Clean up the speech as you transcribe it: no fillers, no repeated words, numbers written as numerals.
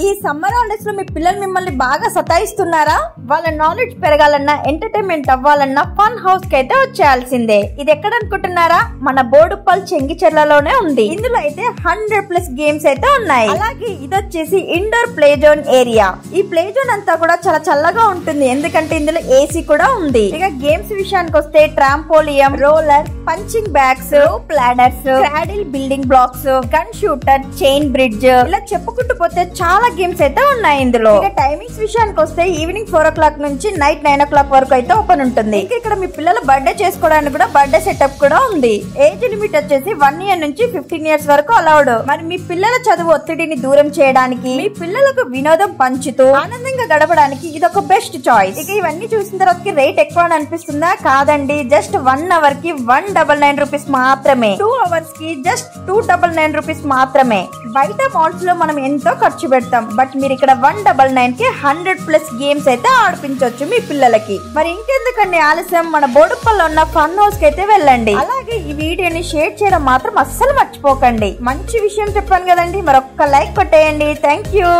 ఈ summer holidays లో మీ పిల్లలు మిమ్మల్ని బాగా సతాయిస్తున్నారా? వాళ్ళ నాలెడ్జ్ పెరగాలన్నా, ఎంటర్టైన్మెంట్ అవ్వాలన్నా ఫన్ హౌస్ కి అయితే వచ్చేయాల్సిందే. ఇది ఎక్కడ అనుకుంటున్నారా? మన బోడుప్పల్ చెంగిచెర్లలోనే ఉంది. ఇందులో అయితే 100+ గేమ్స్ అయితే ఉన్నాయి. అలాగే ఇది వచ్చేసి ఇండోర్ ప్లే జోన్ ఏరియా. ఈ ప్లే జోన్ అంతా కూడా చాలా చల్లగా ఉంటుంది, ఎందుకంటే ఇందులో ఏసీ కూడా ఉంది. ఇక గేమ్స్ విషయానికి వస్తే trampoline, roller, punching bags, rope ladders, cradle building blocks, gun shooter, chain bridge, ఇలా చెప్పుకుంటూ పోతే చాలా గేమ్స్ అయితే ఉన్నాయి ఇందులో. ఇక టైమింగ్స్ విషయానికి వస్తే ఈవినింగ్ 4 o'clock నుంచి నైట్ 9 o'clock వరకు అయితే ఓపెన్ ఉంటుంది. ఇంకా ఇక్కడ మీ పిల్లల బర్త్డే చేసుకోవడానికి కూడా బర్త్డే సెటప్ కూడా ఉంది. ఏజ్ లిమిట్ వచ్చేసి 1 year నుంచి 15 years వరకు అలౌడ్. మరి మీ పిల్లల చదువు ఒత్తిడిని దూరం చేయడానికి, మీ పిల్లలకు వినోదం పంచుతూ ఆనందంగా గడపడానికి ఇది ఒక బెస్ట్ చాయిస్. ఇక ఇవన్నీ చూసిన తర్వాత రేట్ ఎక్కువ అని అనిపిస్తుందా? కాదండి, జస్ట్ 1 hour కి 199 rupees మాత్రమే. 2 hours కి జస్ట్ 299 rupees మాత్రమే. బయట మాల్స్ లో మనం ఎంతో ఖర్చు పెడతాం, బట్ మీరు ఇక్కడ 199 కి 100+ గేమ్స్ అయితే ఆడిపించవచ్చు మీ పిల్లలకి. మరి ఇంకెందుకండి ఆలస్యం, మన బోడుప్పల్లో ఉన్న ఫన్ హౌస్ కి అయితే వెళ్ళండి. అలాగే ఈ వీడియోని షేర్ చేయడం మాత్రం అస్సలు మర్చిపోకండి. మంచి విషయం చెప్పాను కదండి, మరొక్క లైక్ కొట్టేయండి. Thank you.